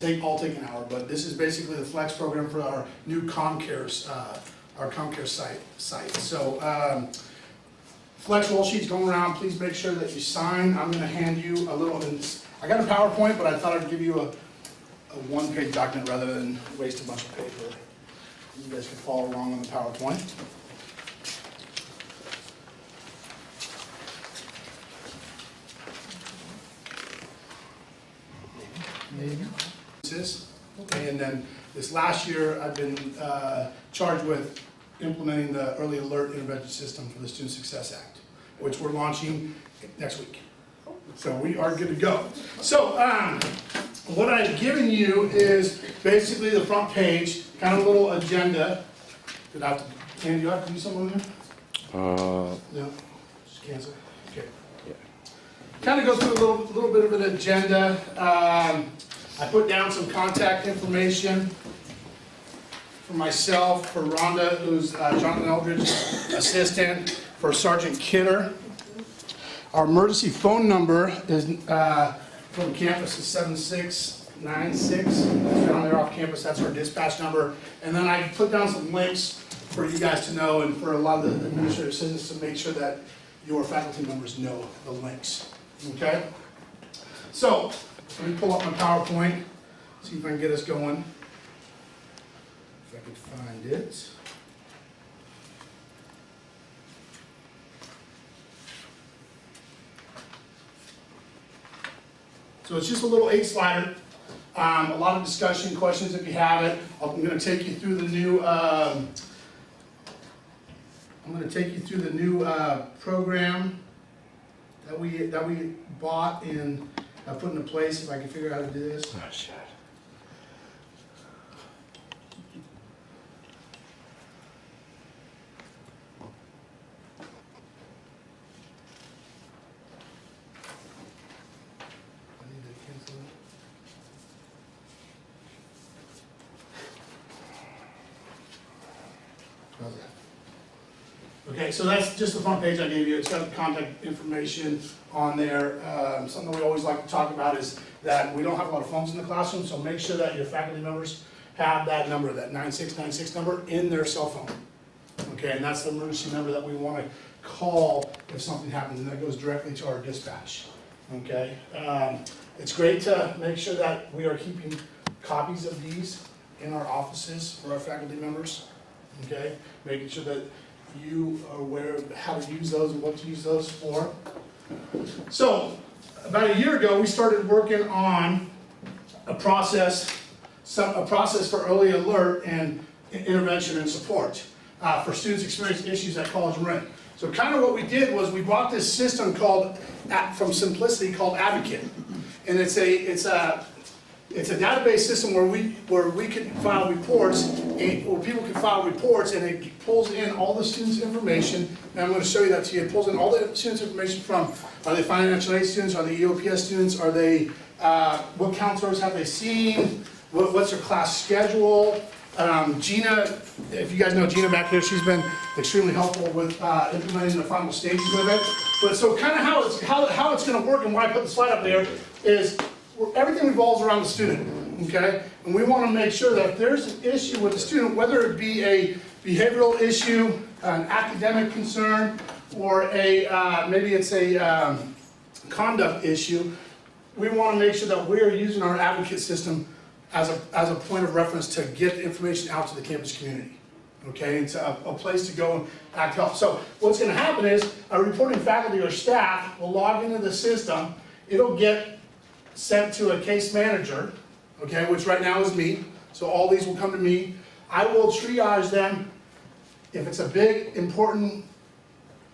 They all take an hour, but this is basically the flex program for our new ComCare site. So flex roll sheets going around. Please make sure that you sign. I'm going to hand you a little. I got a PowerPoint, but I thought I'd give you a one-page document rather than waste a bunch of paper. You guys can follow along on the PowerPoint. And then this last year, I've been charged with implementing the Early Alert Intervention System for the Student Success Act, which we're launching next week. So we are good to go. So what I've given you is basically the front page, kind of a little agenda. Did I have to, Andy, do I have to do something on there? No, just cancel. Okay. Yeah. Kind of go through a little bit of an agenda. I put down some contact information for myself, for Rhonda, who's Jonathan Eldridge's assistant, for Sergeant Kidder. Our emergency phone number is from campus is 7696. It's down there off campus. That's our dispatch number. And then I put down some links for you guys to know and for a lot of the administrative assistants to make sure that your faculty members know the links. Okay? So, let me pull up my PowerPoint, see if I can get us going. If I can find it. So it's just a little 8-slider. A lot of discussion, questions if you have it. I'm going to take you through the new. Program that we bought and put into place. If I can figure out how to do this. Oh, shit. I need to cancel it. How's that? Okay, so that's just the front page I gave you. It's got contact information on there. Something we always like to talk about is that we don't have a lot of phones in the classroom, so make sure that your faculty members have that number, that 9696 number, in their cell phone. Okay, and that's the emergency number that we want to call if something happens, and that goes directly to our dispatch. Okay, it's great to make sure that we are keeping copies of these in our offices for our faculty members. Okay, making sure that you are aware of how to use those and what to use those for. So, about a year ago, we started working on a process for early alert and intervention and support for students experiencing issues at college and Marin. So kind of what we did was we bought this system called, from Simplicity, called Advocate. And it's a database system where we can file reports, where people can file reports, and it pulls in all the students' information. And I'm going to show you that to you. It pulls in all the students' information from, are they financial aid students, are they EOPS students, are they, what counselors have they seen, what's their class schedule. Gina, if you guys know Gina back here, she's been extremely helpful with implementing the final stages of it. But so kind of how it's going to work and why I put the slide up there is, everything revolves around the student, okay? And we want to make sure that if there's an issue with the student, whether it be a behavioral issue, an academic concern, or maybe it's a conduct issue, we want to make sure that we're using our advocate system as a point of reference to get the information out to the campus community, okay? It's a place to go and act help. So what's going to happen is a reporting faculty or staff will log into the system. It'll get sent to a case manager, okay, which right now is me. So all these will come to me. I will triage them. If it's a big, important,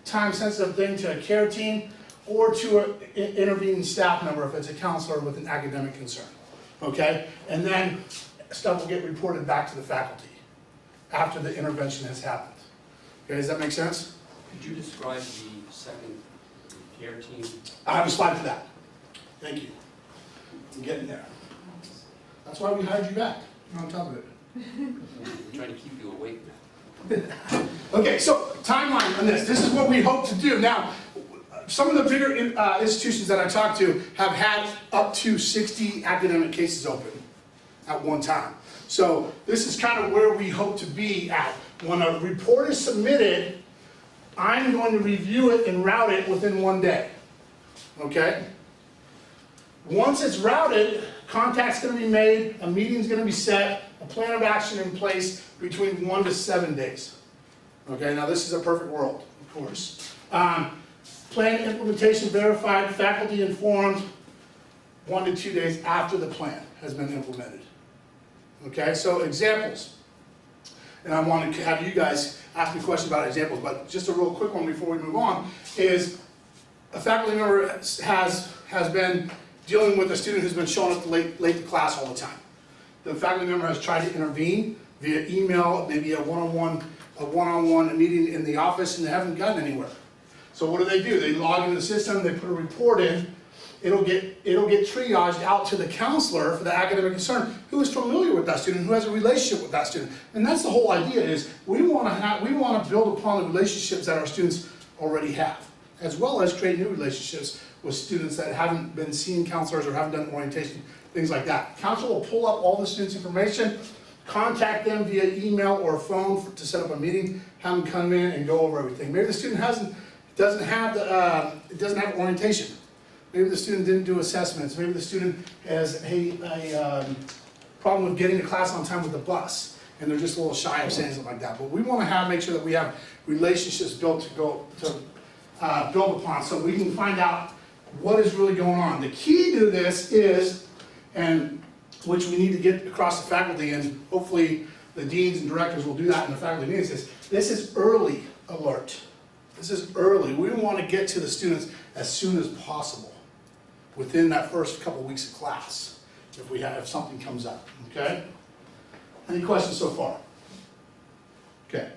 time-sensitive thing, to a care team, or to an intervening staff member if it's a counselor with an academic concern, okay? And then stuff will get reported back to the faculty after the intervention has happened. Okay, does that make sense? Could you describe the second care team? I have a slide for that. Thank you. I'm getting there. That's why we hired you back. You're on top of it. I'm trying to keep you awake now. Okay, so timeline on this. This is what we hope to do. Now, some of the bigger institutions that I talked to have had up to 60 academic cases open. at one time. So this is kind of where we hope to be at. When a report is submitted, I'm going to review it and route it within 1 day, okay? Once it's routed, contact's gonna be made, a meeting's gonna be set, a plan of action in place between 1 to 7 days. Okay, now this is a perfect world, of course. Plan implementation verified, faculty informed, 1 to 2 days after the plan has been implemented. Okay, so examples. And I want to have you guys ask me questions about examples, but just a real quick one before we move on is a faculty member has been dealing with a student who's been showing up late to class all the time. The faculty member has tried to intervene via email, maybe a one-on-one meeting in the office, and they haven't gotten anywhere. So what do? They log into the system, they put a report in, it'll get triaged out to the counselor for the academic concern who is familiar with that student, who has a relationship with that student. And that's the whole idea is we want to build upon the relationships that our students already have, as well as create new relationships with students that haven't been seeing counselors or haven't done orientation, things like that. Counselor will pull up all the students' information, contact them via email or phone to set up a meeting, have them come in and go over everything. Maybe the student doesn't have orientation. Maybe the student didn't do assessments. Maybe the student has a problem with getting to class on time with the bus, and they're just a little shy of saying something like that. But we want to make sure that we have relationships built to build upon, so we can find out what is really going on. The key to this is, and which we need to get across the faculty, and hopefully the deans and directors will do that in the faculty meetings, is this is early alert. This is early. We want to get to the students as soon as possible, within that first couple weeks of class, if something comes up, okay? Any questions so far? Okay.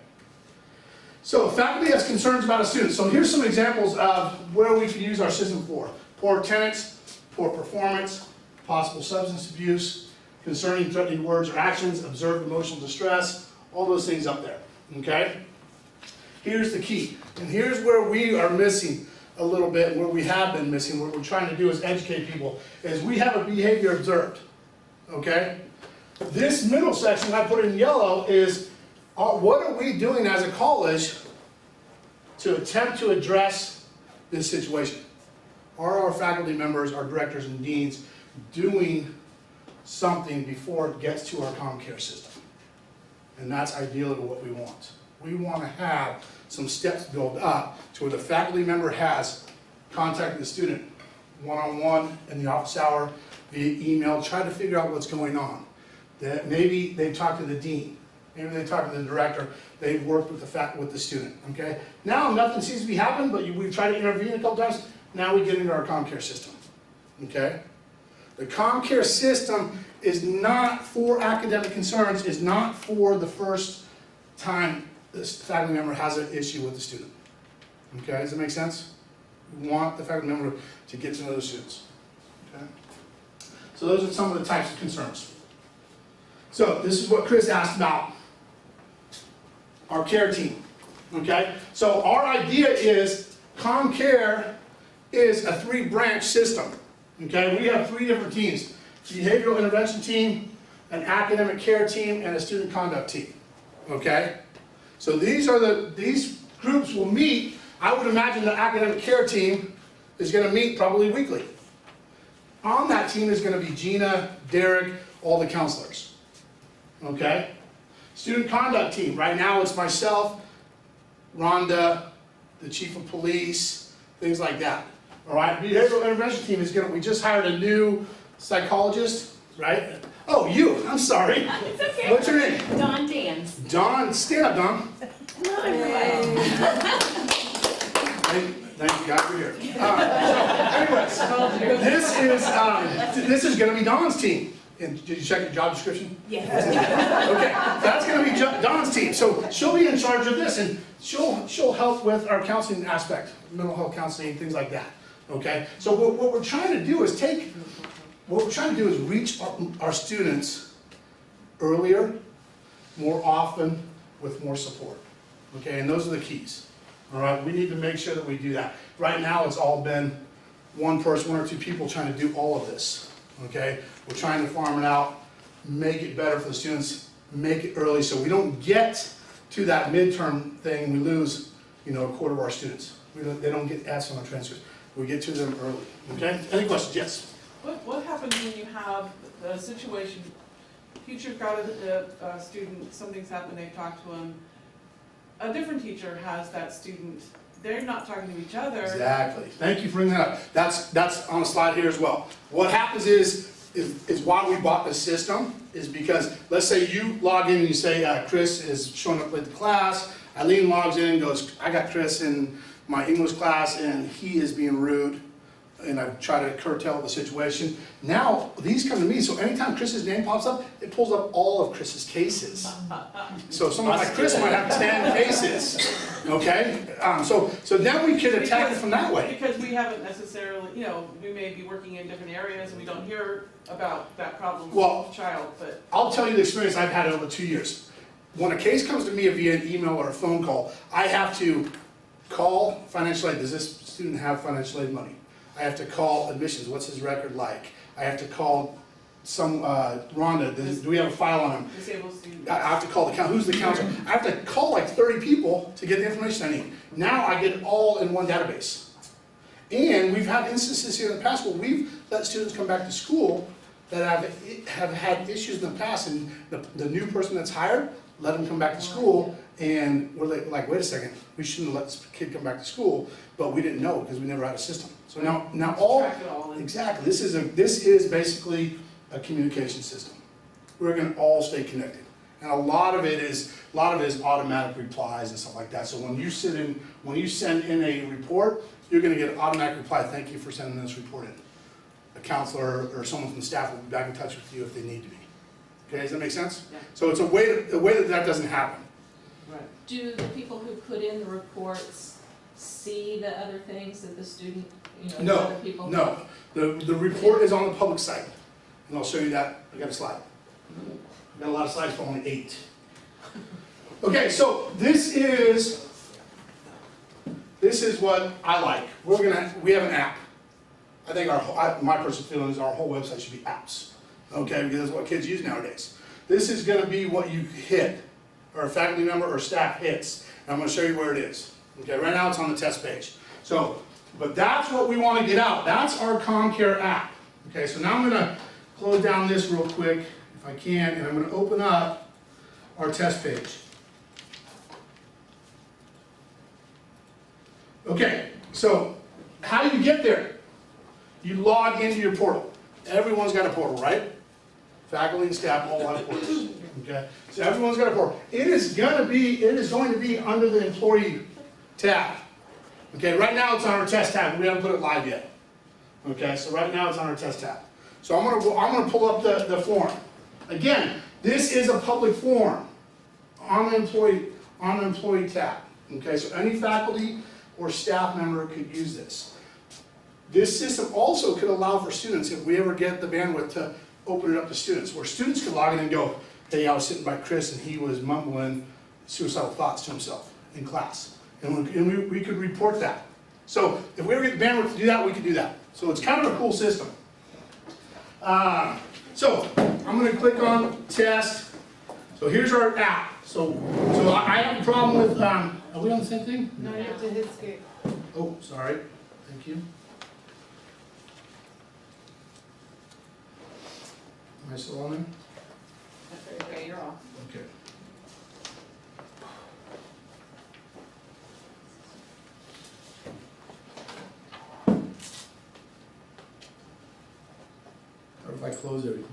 So faculty has concerns about a student. So here's some examples of where we can use our system for. Poor attendance, poor performance, possible substance abuse, concerning threatening words or actions, observed emotional distress, all those things up there, okay? Here's the key, and here's where we are missing a little bit, where we have been missing, what we're trying to do is educate people, is we have a behavior observed, okay? This middle section I put in yellow is, what are we doing as a college to attempt to address this situation? Are our faculty members, our directors and deans doing something before it gets to our comm care system? And that's ideally what we want. We want to have some steps built up to where the faculty member has contacted the student one-on-one in the office hour, via email, try to figure out what's going on. That maybe they've talked to the dean, maybe they've talked to the director, they've worked with the student, okay? Now nothing seems to be happening, but we've tried to intervene a couple times, now we get into our comm care system, okay? The comm care system is not for academic concerns, is not for the first time this faculty member has an issue with the student. Okay, does that make sense? We want the faculty member to get to know the students. Okay? So those are some of the types of concerns. So this is what Chris asked about our care team. Okay? So our idea is comm care is a 3-branch system. Okay? We have 3 different teams. Behavioral intervention team, an academic care team, and a student conduct team. Okay? So these groups will meet. I would imagine the academic care team is going to meet probably weekly. On that team is going to be Gina, Derek, all the counselors. Okay? Student conduct team. Right now it's myself, Rhonda, the chief of police, things like that. All right? Behavioral intervention team is going to, we just hired a new psychologist, right? Oh, you, I'm sorry. It's okay. What's your name? Dawn Dans. Dawn, stand up, Dawn. Hello, everybody. Thank you guys for here. So anyways, this is going to be Dawn's team. And did you check your job description? Yes. Okay, that's going to be Dawn's team. So she'll be in charge of this, and she'll help with our counseling aspect, mental health counseling, things like that. Okay. So what we're trying to do is reach our students earlier, more often, with more support. Okay, and those are the keys. All right, we need to make sure that we do that. Right now, it's all been one person, 1 or 2 people trying to do all of this. Okay, we're trying to farm it out make it better for the students, make it early, so we don't get to that midterm thing, we lose, a quarter of our students. They don't get asked on the transcripts. We get to them early, okay? Any questions? Yes? What happens when you have the situation, teacher's got a student, something's happened, they've talked to him, a different teacher has that student, they're not talking to each other. Exactly. Thank you for bringing that up. That's on the slide here as well. What happens is why we bought this system is because, let's say you log in and you say, Chris is showing up late to class, Eileen logs in and goes, I got Chris in my English class and he is being rude, and I try to curtail the situation. Now, these come to me, so anytime Chris's name pops up, it pulls up all of Chris's cases. So someone like Chris might have 10 cases, okay? So then we can attack it from that way. Because we haven't necessarily, we may be working in different areas and we don't hear about that problem with the child, but. I'll tell you the experience I've had over 2 years. When a case comes to me via an email or a phone call, I have to call financial aid. Does this student have financial aid money? I have to call admissions. What's his record like? I have to call Rhonda. Do we have a file on him? Disabled students. I have to call who's the counselor? I have to call like 30 people to get the information I need. Now I get it all in one database. And we've had instances here in the past where we've let students come back to school that have had issues in the past, and the new person that's hired, let them come back to school, and we're like, wait a second, we shouldn't have let this kid come back to school, but we didn't know because we never had a system. So now exactly, this is basically a communication system. We're gonna all stay connected. And a lot of it is automatic replies and stuff like that. So when you send in a report, you're gonna get an automatic reply, thank you for sending this report in. A counselor or someone from the staff will be back in touch with you if they need to be. Okay, does that make sense? Yeah. So it's a way that doesn't happen. Right. Do the people who put in the reports see the other things that the student, the other people? No, the report is on the public site, and I'll show you that. I got a slide. I got a lot of slides for only 8. Okay, so this is what I like. We have an app. I think my personal feeling is our whole website should be apps. Okay, because that's what kids use nowadays. This is going to be what you hit, or a faculty member or staff hits. And I'm going to show you where it is. Okay, right now it's on the test page. So, but that's what we want to get out. That's our CommCare app. Okay, so now I'm going to close down this real quick, if I can, and I'm going to open up our test page. Okay, so how do you get there? You log into your portal. Everyone's got a portal, right? Faculty and staff all have portals. Okay, so everyone's got a portal. It is going to be under the employee tab. Okay, right now it's on our test tab. We haven't put it live yet. Okay, so right now it's on our test tab. So I'm gonna pull up the form. Again, this is a public form on the employee tab. Okay, so any faculty or staff member could use this. This system also could allow for students, if we ever get the bandwidth, to open it up to students, where students could log in and go, hey, I was sitting by Chris and he was mumbling suicidal thoughts to himself in class. And we could report that. So if we ever get the bandwidth to do that, we could do that. So it's kind of a cool system. So I'm going to click on test. So here's our app. So I have a problem with, are we on the same thing? No, you have to hit escape. Oh, sorry. Thank you. Am I still on there? Okay, you're off. Okay. Or if I close everything.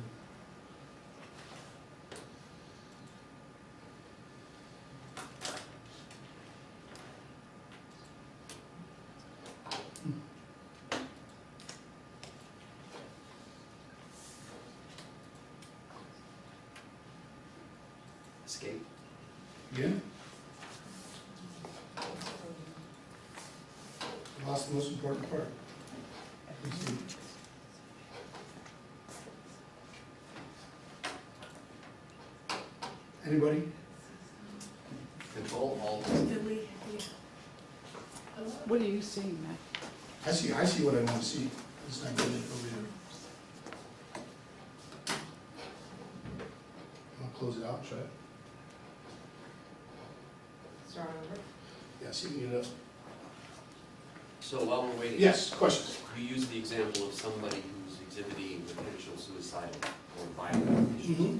Escape. Again? Lost the most important part. Let's see. Anybody? Control Alt. What are you seeing, Matt? I see what I want to see. It's not getting it over here. close it out, try it. Start over. Yes, you can get it up. So while we're waiting. Yes, questions? You use the example of somebody who's exhibiting potential suicidal or violent issues. Mm-hmm.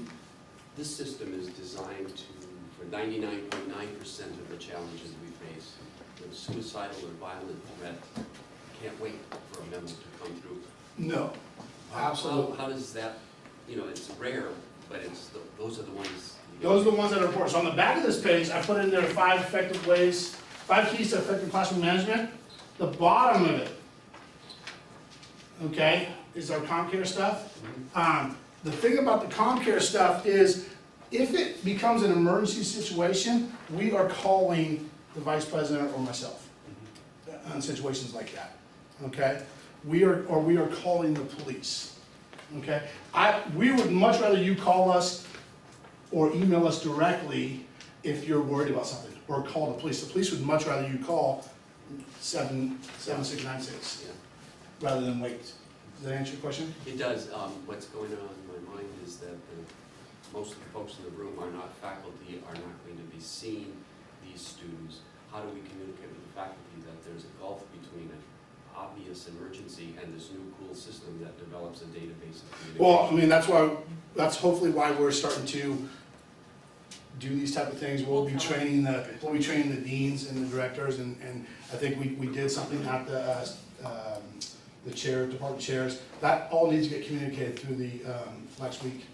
This system is designed to, for 99.9% of the challenges we face, the suicidal or violent threat can't wait for a memo to come through. No, absolutely. How does that, it's rare, but those are the ones. Those are the ones that are important. So on the back of this page, I put in there 5 effective ways, 5 keys to effective classroom management. The bottom of it, okay, is our ComCare stuff. The thing about the ComCare stuff is, if it becomes an emergency situation, we are calling the vice president or myself on situations like that, okay? We are calling the police, okay? We would much rather you call us or email us directly if you're worried about something, or call the police. The police would much rather you call 77696 rather than wait. Does that answer your question? It does. What's going on in my mind is that most of the folks in the room are not faculty, are not going to be seeing these students. How do we communicate with the faculty that there's a gulf between an obvious emergency and this new cool system that develops a database of communication? Well, I mean, that's hopefully why we're starting to do these type of things. We'll be training the deans and the directors, and I think we did something at the department chairs. That all needs to get communicated through the next week,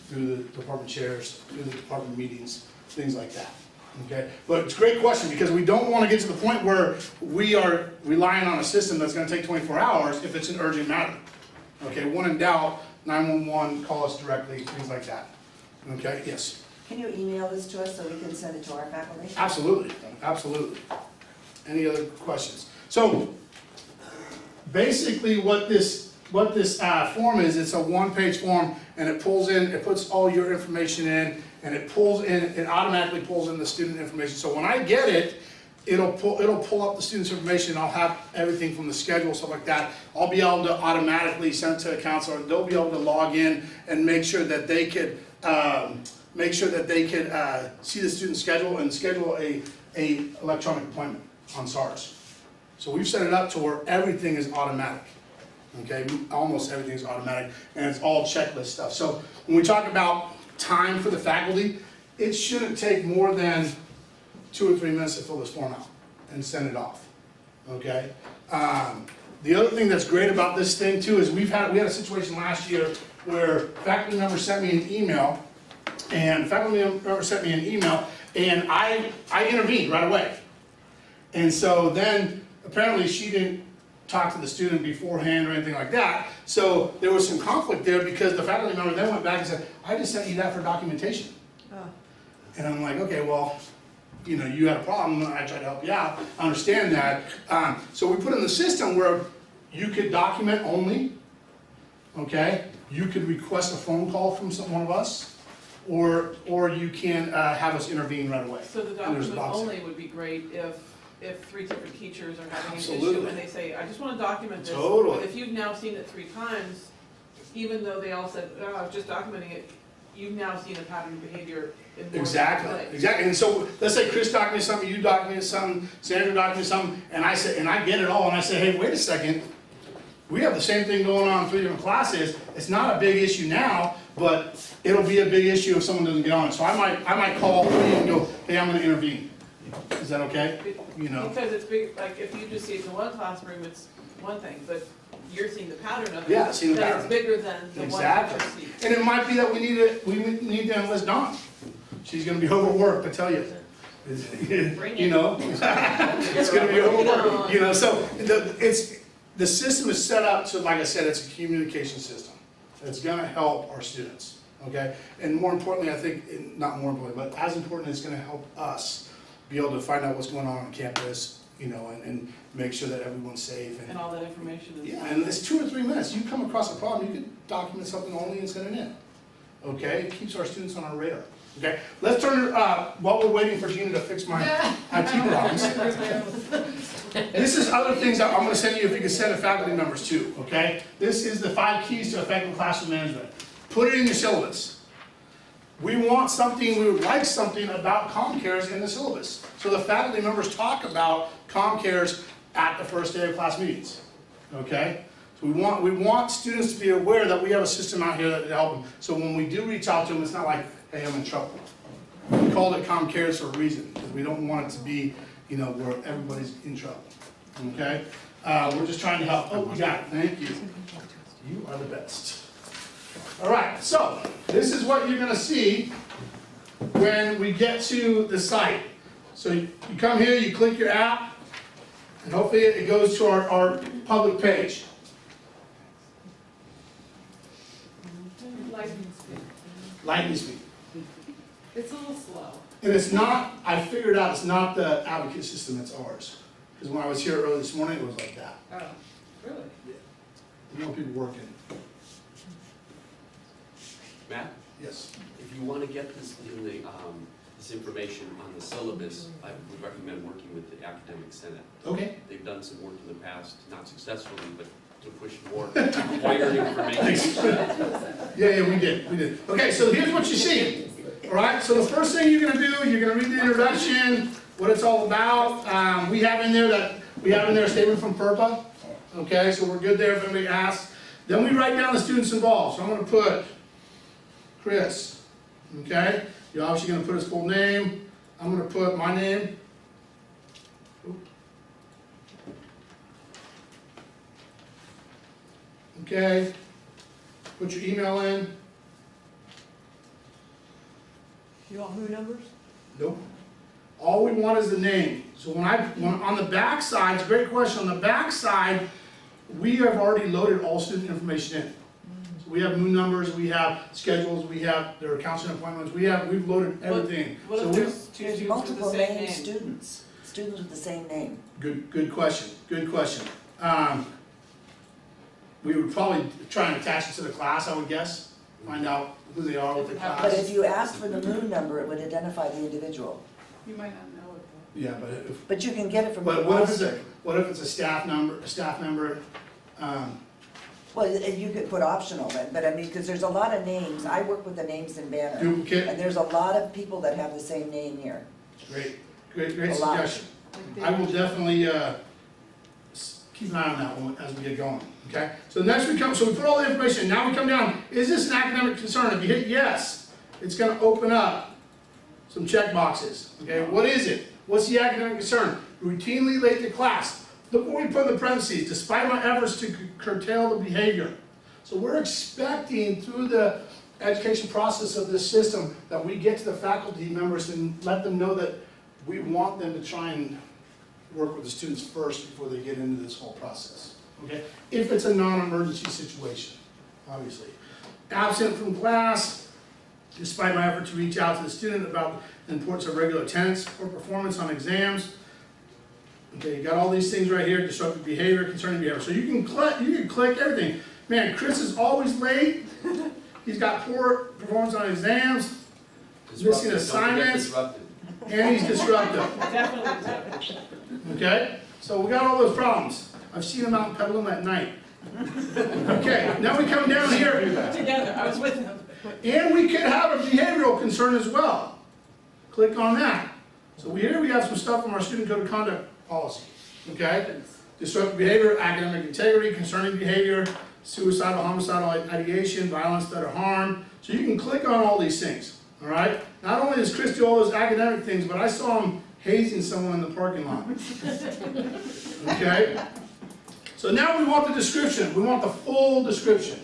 through the department chairs, through the department meetings, things like that. Okay, but it's a great question, because we don't want to get to the point where we are relying on a system that's going to take 24 hours if it's an urgent matter. Okay, when in doubt, 911, call us directly, things like that. Okay, yes. Can you email this to us so we can send it to our faculty? Absolutely, absolutely. Any other questions? So, basically what this form is, it's a 1-page form, and it puts all your information in, and it automatically pulls in the student information. So when I get it, it'll pull up the student's information. I'll have everything from the schedule, stuff like that. I'll be able to automatically send it to a counselor, and they'll be able to log in and make sure that they could see the student schedule and schedule a electronic appointment on SARS. So we've set it up to where everything is automatic. Okay, almost everything is automatic, and it's all checklist stuff. So when we talk about time for the faculty, it shouldn't take more than 2 or 3 minutes to fill this form out and send it off. Okay. The other thing that's great about this thing too is we had a situation last year where faculty members sent me an email, and I intervened right away. And so then apparently she didn't talk to the student beforehand or anything like that. So there was some conflict there, because the faculty member then went back and said, I just sent you that for documentation. Oh. And I'm like, okay, well, you had a problem, and I tried to help you out. I understand that. So we put in the system where you could document only, okay? You could request a phone call from one of us, or you can have us intervene right away. So the And there's a document box only would be great if 3 different teachers are having an issue Absolutely. and they say, I just want to document this. Totally. But if you've now seen it 3 times, even though they all said, oh, I was just documenting it, you've now seen a pattern of behavior in more Exactly, ways. exactly. And so let's say Chris documents something, you document something, Sandra documents something, and I get it all, and I say, hey, wait a second. We have the same thing going on in 3 different classes. It's not a big issue now, but it'll be a big issue if someone doesn't get on it. So I might call you and go, hey, I'm gonna intervene. Is that okay? Because it's big, like if you just see it in one classroom, it's one thing, but you're seeing the pattern of it. Yeah, seeing the then pattern. it's bigger than the Exactly. one teacher sees. And it might be that we need to enlist Dawn. She's gonna be overworked, I tell you. Bring it. It's gonna be overworked, so the system is set up to, like I said, it's a communication system. It's gonna help our students, okay? And more importantly, I think, not more importantly, but as important, it's gonna help us be able to find out what's going on campus, and make sure that everyone's safe. And all that information is. Yeah, and it's 2 or 3 minutes. You come across a problem, you can document something only and send it in. Okay, it keeps our students on our radar. Okay, let's turn it, while we're waiting for Gina to fix my IT problems. This is other things that I'm gonna send you if you can send to faculty members too, okay? This is the 5 keys to effective classroom management. Put it in your syllabus. we would like something about comm cares in the syllabus. So the faculty members talk about comm cares at the first day of class meetings, okay? So we want students to be aware that we have a system out here that will help them. So when we do reach out to them, it's not like, hey, I'm in trouble. We called it comm cares for a reason, because we don't want it to be, you know, where everybody's in trouble, okay? We're just trying to help. Oh, we got it, thank you. You are the best. All right, so this is what you're gonna see when we get to the site. So you come here, you click your app, and hopefully it goes to our public page. Lightning speed. It's a little slow. And it's not, I figured out it's not the advocate system, it's ours. Because when I was here early this morning, it was like that. Oh, really? You know, people working. Matt, Yes. if you want to get this in the, this information on the syllabus, I would recommend working with the Academic Senate. Okay. They've done some work in the past, not successfully, but to push more required information. Yeah, we did. Okay, so here's what you see. All right, so the first thing you're gonna do, you're gonna read the introduction, what it's all about. We have in there a statement from FERPA. Okay, so we're good there if anybody asks. Then we write down the students involved. So I'm gonna put Chris. Okay, you're obviously gonna put his full name. I'm gonna put my name. Okay, put your email in. You want who numbers? Nope. All we want is the name. So when on the back side, it's a great question, on the back side, we have already loaded all student information in. So we have moon numbers, we have schedules, we have their counseling appointments, we've loaded everything. What So if we- there's two There's students with the multiple same named name? students with the same name. Good question. We would probably try and attach it to the class, I would guess, find out who they are with the But class. if you asked for the moon number, it would identify the individual. You might not know it though. Yeah, but if, But you can get it from the but what if roster. it's a staff member, Well, you could put optional then, but I mean, because there's a lot of names. I work with the names in Banner. duplicate? And there's a lot of people that have the same name here. Great A lot. suggestion. I will definitely, keep an eye on that one as we get going, okay? So next we put all the information, now we come down, is this an academic concern? If you hit yes, it's gonna open up some check boxes, okay? What is it? What's the academic concern? Routinely late to class. Look what we put in the parentheses, despite my efforts to curtail the behavior. So we're expecting through the education process of this system that we get to the faculty members and let them know that we want them to try and work with the students first before they get into this whole process, okay? If it's a non-emergency situation, obviously. Absent from class, despite my effort to reach out to the student about the importance of regular attendance or performance on exams. Okay, you got all these things right here, disruptive behavior, concerning behavior. So you can click everything. Man, Chris is always late. He's got poor performance on exams, missing assignments, and he's disruptive. Definitely. Okay, so we got all those problems. I've seen them out in Petaluma at night. Okay, now we come down here, Together, I was with them. and we could have a behavioral concern as well. Click on that. So here we have some stuff from our student code of conduct policy. Okay, disruptive behavior, academic integrity, concerning behavior, suicidal, homicidal ideation, violence, threat, or harm. So you can click on all these things. All right. Not only does Chris do all those academic things, but I saw him hazing someone in the parking lot. Okay? So now we want the description. We want the full description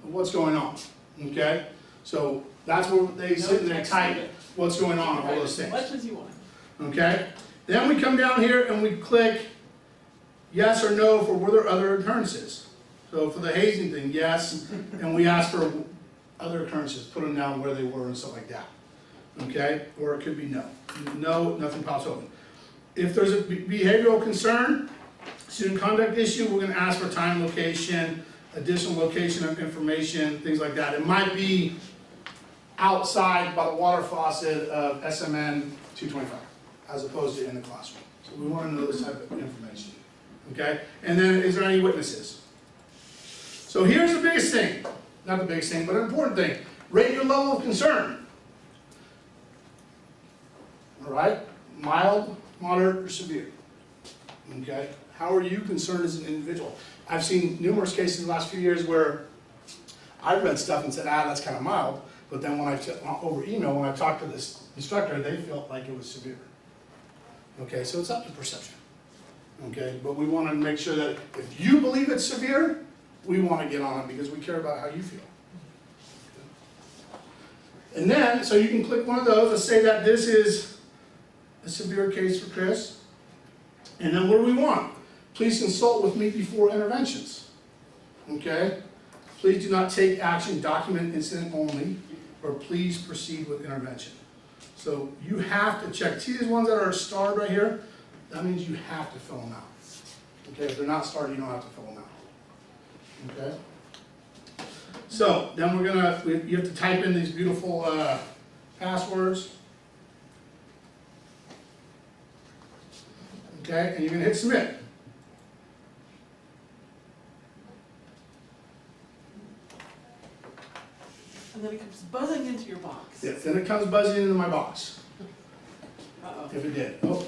of what's going on. Okay? So that's where they sit and they type what's going on, all those things. Much as you want. Okay? Then we come down here and we click yes or no for were there other occurrences. So for the hazing thing, yes, and we ask for other occurrences, put them down where they were and stuff like that. Okay? Or it could be no. No, nothing pops open. If there's a behavioral concern, student conduct issue, we're going to ask for time, location, additional location of information, things like that. It might be outside by the water faucet of SMN 225, as opposed to in the classroom. So we want to know this type of information. Okay? And then, is there any witnesses? So here's the biggest thing. Not the biggest thing, but an important thing. Rate your level of concern. all right? Mild, moderate, or severe, okay? How are you concerned as an individual? I've seen numerous cases in the last few years where I've read stuff and said, that's kind of mild, but then when over email, when I talked to this instructor, they felt like it was severe. Okay, so it's up to perception, okay? But we want to make sure that if you believe it's severe, we want to get on it because we care about how you feel. And then, so you can click one of those and say that this is a severe case for Chris. And then what do we want? Please consult with me before interventions. Okay? Please do not take action, document incident only, or please proceed with intervention. So you have to check. See these ones that are starred right here? That means you have to fill them out. Okay? If they're not starred, you don't have to fill them out. Okay? So then you have to type in these beautiful passwords. Okay, and you're gonna hit submit. And then it comes buzzing into your box. Yes, then it comes buzzing into my box, Uh-oh. if it did. Oh,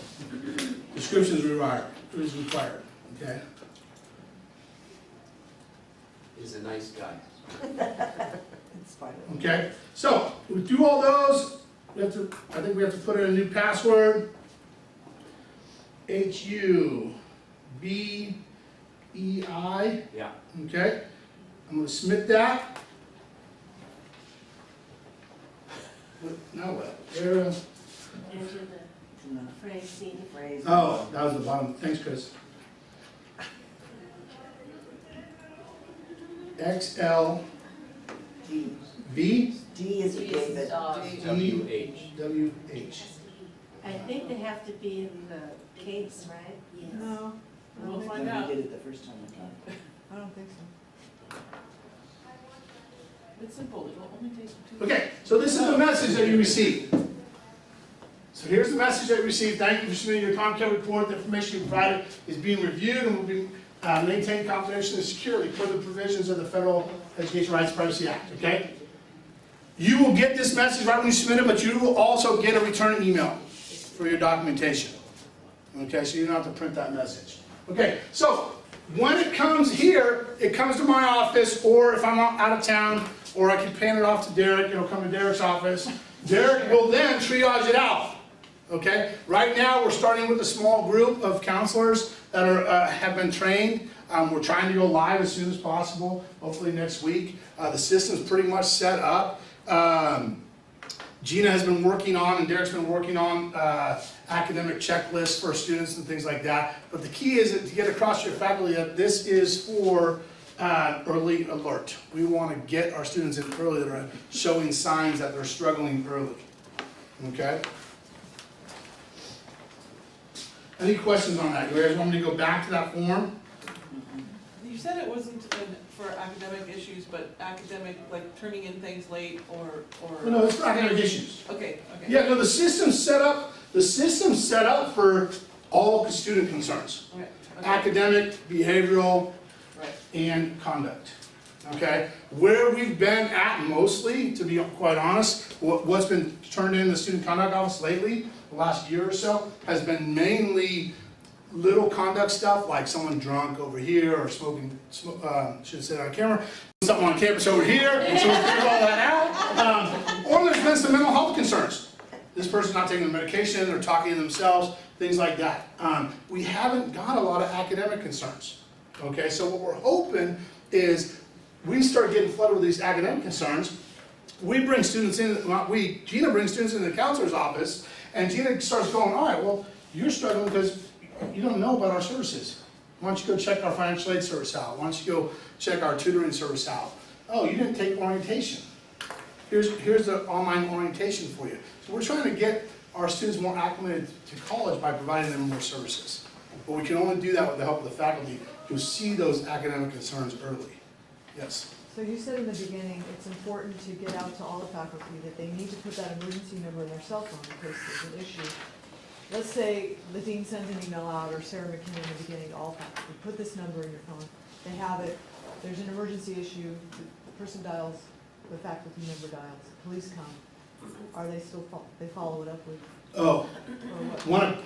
description is required, okay? He's a nice guy. It's fine. Okay, so we do all those, I think we have to put in a new password. HUBEI, Yeah. okay? I'm gonna submit that. Now what? There, Enter the phrase, see the phrase. oh, that was the bottom, thanks Chris. XLV, D is for D is David. dog. WH. WH. I think they have to be in the case, right? Yes. No, we'll No, find we out. did it the first time. I don't think so. It's simple, it'll only take 2 Okay, so this is the message that you received. So here's the message that you received. Thank you for submitting your Comcare report. The information you provided is being reviewed and will be maintained confidentially and securely per the provisions of the Federal Education Rights Privacy Act, okay? You will get this message right when you submit it, but you will also get a return email for your documentation. Okay, so you don't have to print that message. Okay, so when it comes here, it comes to my office, or if I'm out of town, or I can pan it off to Derek, it'll come to Derek's office. Derek will then triage it out. Okay, right now we're starting with a small group of counselors that have been trained. We're trying to go live as soon as possible, hopefully next week. The system's pretty much set up. Gina has been working on, and Derek's been working on academic checklists for students and things like that. But the key is to get across to your faculty that this is for early alert. We want to get our students in early that are showing signs that they're struggling early. Okay? Any questions on that? You guys want me to go back to that form? You said it wasn't for academic issues, but academic, like turning in things late or. Well, no, it's for academic issues. Okay, okay. Yeah, no, the system's set up for all student concerns. Okay, okay. Academic, behavioral, Right. and conduct. Okay? Where we've been at mostly, to be quite honest, what's been turned in the student conduct office lately, the last year or so, has been mainly little conduct stuff, like someone drunk over here, or smoking, should say that on camera, something on campus over here, so we figure all that out. Or there's been some mental health concerns. This person's not taking their medication, they're talking to themselves, things like that. We haven't got a lot of academic concerns. Okay, so what we're hoping is we start getting flooded with these academic concerns. We bring students in, Gina brings students into the counselor's office, and Gina starts going, all right, well, you're struggling because you don't know about our services. Why don't you go check our financial aid service out? Why don't you go check our tutoring service out? Oh, you didn't take orientation. Here's the online orientation for you. So we're trying to get our students more acclimated to college by providing them more services. But we can only do that with the help of the faculty who see those academic concerns early. Yes? So you said in the beginning, it's important to get out to all the faculty that they need to put that emergency number in their cell phone in case there's an issue. Let's say the dean sends an email out, or Sarah McKinnon in the beginning, to all faculty, put this number in your phone. They have it, there's an emergency issue, the person dials, the faculty member dials, police come. Are they still, they follow it up with, Oh, or what?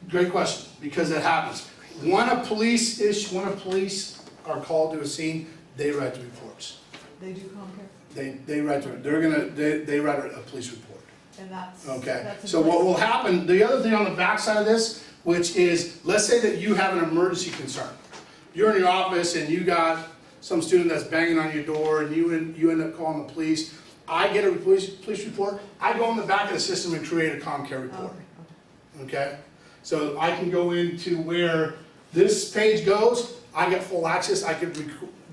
great question, because it happens. When a police are called to a scene, they write the reports. They do Comcare? They write, they write a police report. And that's, Okay, that's in so what place. will happen, the other thing on the backside of this, which is, let's say that you have an emergency concern. You're in your office and you got some student that's banging on your door and you end up calling the police. I get a police report, I go in the back of the system and create a Comcare Oh, report, okay. okay? So I can go into where this page goes, I get full access, I can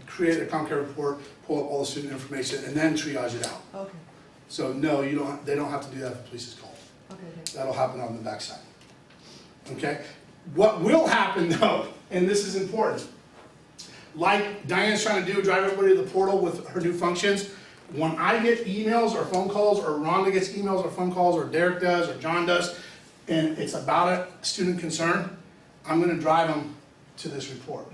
create a Comcare report, pull up all the student information, and then triage it out. Okay, So no, they don't have to do that if the police is called. okay, okay. That'll happen on the backside. Okay? What will happen though, and this is important, like Diane's trying to do, drive everybody to the portal with her new functions, when I get emails or phone calls, or Rhonda gets emails or phone calls, or Derek does, or John does, and it's about a student concern, I'm gonna drive them to this report.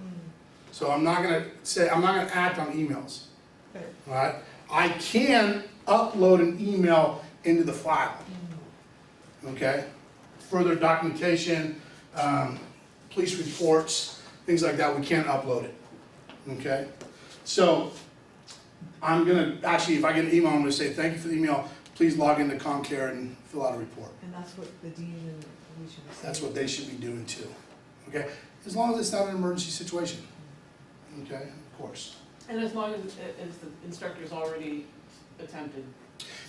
So I'm not gonna act on emails, Fair. all right? I can upload an email into the file, okay? Further documentation, police reports, things like that, we can't upload it, okay? So I'm gonna, actually, if I get an email, I'm gonna say, thank you for the email, please log into Comcare and fill out a report. And that's what the dean and the police should be saying. That's what they should be doing too, okay? As long as it's not an emergency situation, okay, of course. And as long as the instructor's already attempted.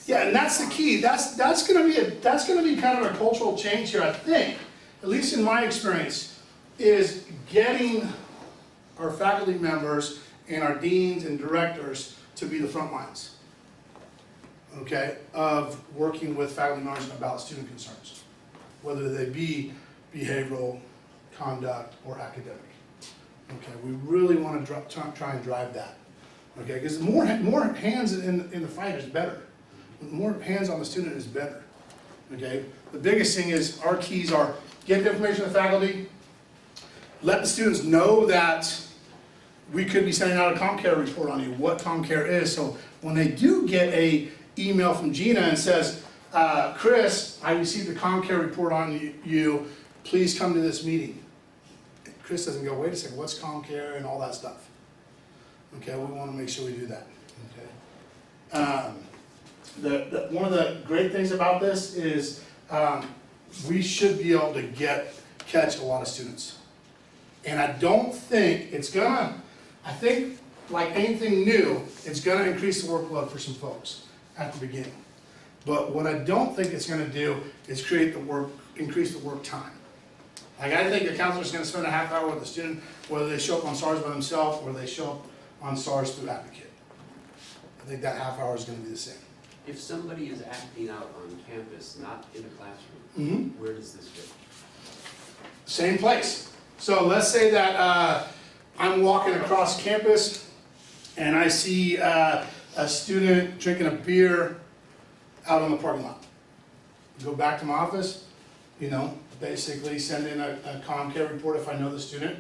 Yeah, and that's the key, that's gonna be kind of a cultural change here, I think, at least in my experience, is getting our faculty members and our deans and directors to be the front lines, okay, of working with faculty members about student concerns, whether they be behavioral, conduct, or academic. Okay, we really want to try and drive that, okay, because more hands in the fight is better. More hands on the student is better, okay? The biggest thing is, our keys are, get the information to the faculty, let the students know that we could be sending out a Comcare report on you, what Comcare is, so when they do get a email from Gina and says, Chris, I received a Comcare report on you, please come to this meeting. Chris doesn't go, wait a second, what's Comcare and all that stuff? Okay, we want to make sure we do that, okay? One of the great things about this is we should be able to catch a lot of students. And I don't think it's gonna, I think like anything new, it's gonna increase the workload for some folks at the beginning. But what I don't think it's gonna do is increase the work time. Like I think a counselor's gonna spend a half hour with a student, whether they show up on SARS by themselves or they show up on SARS through Advocate. I think that half hour is gonna be the same. If somebody is acting out on campus, not in a classroom, where does this fit? Same place. So let's say that I'm walking across campus and I see a student drinking a beer out on the parking lot. Go back to my office, you know, basically send in a Comcare report if I know the student,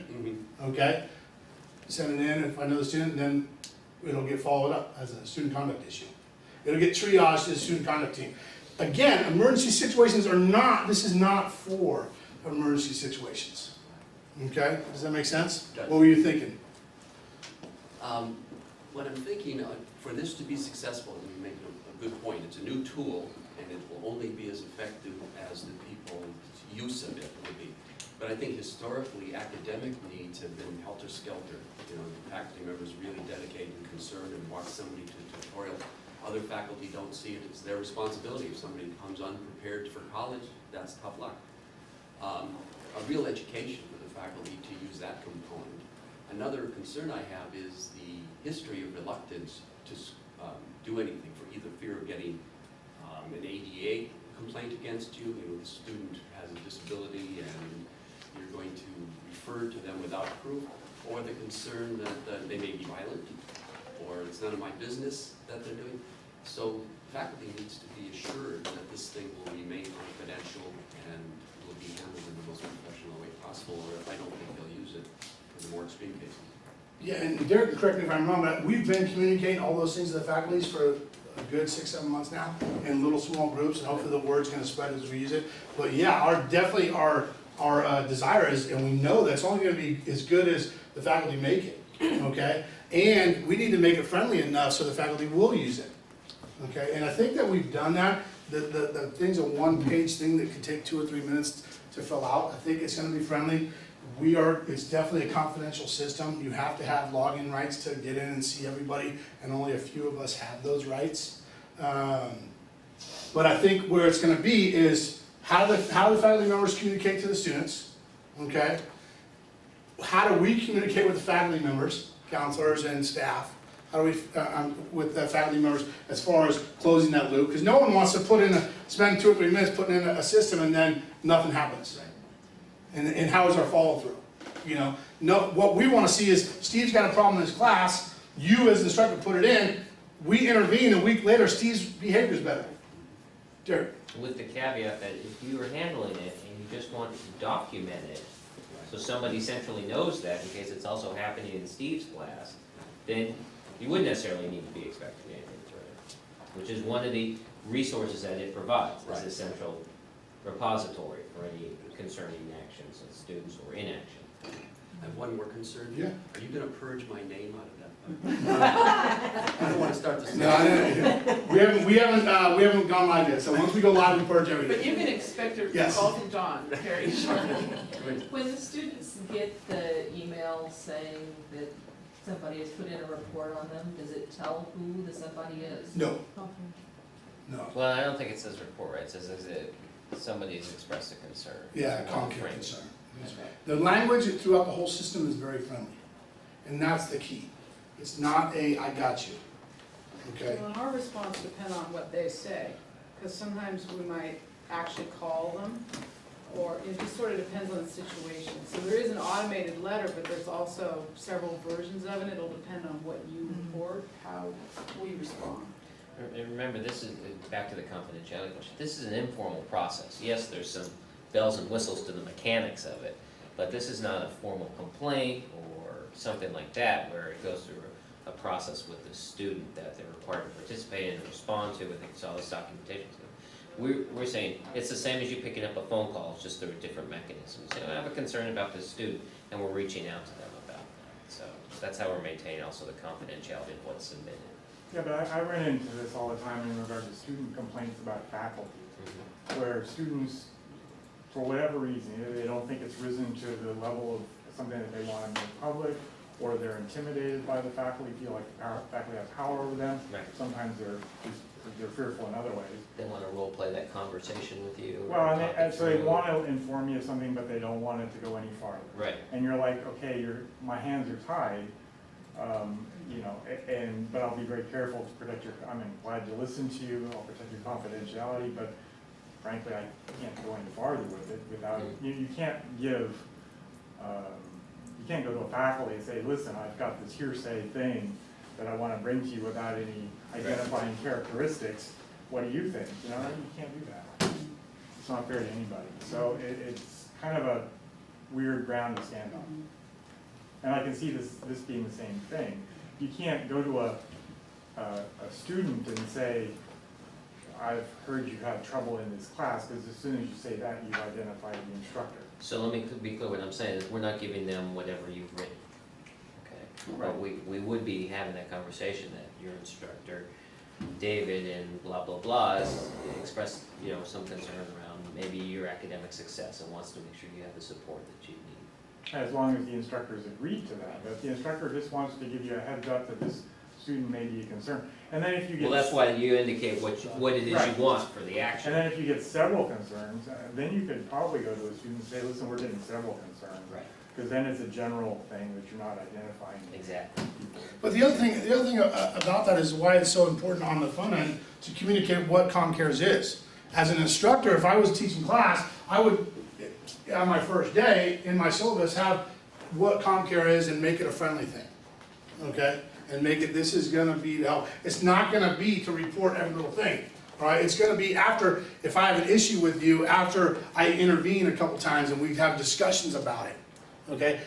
okay? Send it in if I know the student, and then it'll get followed up as a student conduct issue. It'll get triaged to the student conduct team. Again, emergency situations are not, this is not for emergency situations. Okay, does that make sense? Does. What were you thinking? What I'm thinking, for this to be successful, and you make a good point, it's a new tool, and it will only be as effective as the people's use of it will be. But I think historically, academic needs have been helter-skelter. You know, the faculty members really dedicated and concerned and watch somebody to the tutorial. Other faculty don't see it as their responsibility. If somebody comes unprepared for college, that's tough luck. A real education for the faculty to use that component. Another concern I have is the history of reluctance to do anything for either fear of getting an ADA complaint against you. You know, the student has a disability and you're going to refer to them without proof, or the concern that they may be violent, or it's none of my business that they're doing. So faculty needs to be assured that this thing will remain confidential and will be handled in the most professional way possible, or I don't think they'll use it for the more extreme cases. Yeah, and Derek, correct me if I'm wrong, but we've been communicating all those things to the faculties for a good 6-7 months now in little small groups, and hopefully the word's gonna spread as we use it. But yeah, our desire is, and we know that it's only gonna be as good as the faculty make it, okay? And we need to make it friendly enough so the faculty will use it, okay? And I think that we've done that. The thing's a one-page thing that could take 2 or 3 minutes to fill out. I think it's gonna be friendly. It's definitely a confidential system. You have to have login rights to get in and see everybody, and only a few of us have those rights. But I think where it's gonna be is how the faculty members communicate to the students, okay? How do we communicate with the faculty members, counselors and staff? How do we, with the faculty members as far as closing that loop? Because no one wants to spend 2 or 3 minutes putting in a system and then nothing happens. And how is our follow through? You know, no, what we want to see is Steve's got a problem in his class, you as the instructor put it in, we intervene, a week later Steve's behavior is better. Derek? With the caveat that if you were handling it and you just want to document it, so somebody centrally knows that in case it's also happening in Steve's class, then you wouldn't necessarily need to be expecting anything further, which is one of the resources that it provides, is a central repository for any concerning actions of students or inaction. I have one more concern. Yeah. Are you gonna purge my name out of that? I don't wanna start this. No, we haven't gone live yet, so once we go live, we purge But everything. you can expect a Yes. call from John very shortly. When the students get the email saying that somebody has put in a report on them, does it tell who the somebody is? No, no. Well, I don't think it says report, right? It says somebody has expressed a concern. Yeah, It's concrete framed. concern. The language throughout the whole system is very friendly, and that's the key. It's not I got you, okay? Well, and our response depends on what they say, because sometimes we might actually call them, or it just sort of depends on the situation. So there is an automated letter, but there's also several versions of it. It'll depend on what you report, how we respond. And remember, this is, back to the confidentiality question, this is an informal process. Yes, there's some bells and whistles to the mechanics of it, but this is not a formal complaint or something like that where it goes through a process with the student that they're required to participate in and respond to. I think it's all this documentation. We're saying it's the same as you picking up a phone call, it's just through a different mechanism. You say, I have a concern about this student, and we're reaching out to them about that. So that's how we're maintaining also the confidentiality of what's submitted. Yeah, but I run into this all the time in regard to student complaints about faculty, where students, for whatever reason, either they don't think it's risen to the level of something that they want to make public, or they're intimidated by the faculty, feel like the faculty have power over them. Right. Sometimes they're fearful in other ways. They want to role play that conversation with you. or Well, talk and it so they through. want to inform you of something, but they don't want it to go any farther. Right. And you're like, okay, my hands are tied, you know, but I'll be very careful to protect I'm glad to listen to you, I'll protect your confidentiality, but frankly, I can't go any farther with it without, you can't give, you can't go to a faculty and say, listen, I've got this hearsay thing that I want to bring to you without any identifying characteristics. What do you think? You know, you can't do that. It's not fair to anybody. So it's kind of a weird ground to stand on. And I can see this being the same thing. You can't go to a student and say, I've heard you have trouble in this class, because as soon as you say that, you've identified the instructor. So let me be clear, what I'm saying is we're not giving them whatever you've written. Okay. But we would be having that conversation that your instructor, David, and blah, blah, blah, has expressed, you know, some concern around maybe your academic success and wants to make sure you have the support that you need. As long as the instructor's agreed to that. But if the instructor just wants to give you a heads up that this student may be a concern. And then if you get... Well, that's why you indicate what it is Right. you want for the action. And then if you get several concerns, then you could probably go to a student and say, listen, we're getting several concerns. Right. Because then it's a general thing that you're not identifying Exactly. people. But the other thing about that is why it's so important on the front end to communicate what ComCares is. As an instructor, if I was teaching class, I would, on my first day, in my syllabus, have what ComCare is and make it a friendly thing, okay? And make it, this is gonna be to help. It's not gonna be to report every little thing, all right? It's gonna be after, if I have an issue with you, after I intervene a couple times and we have discussions about it, okay?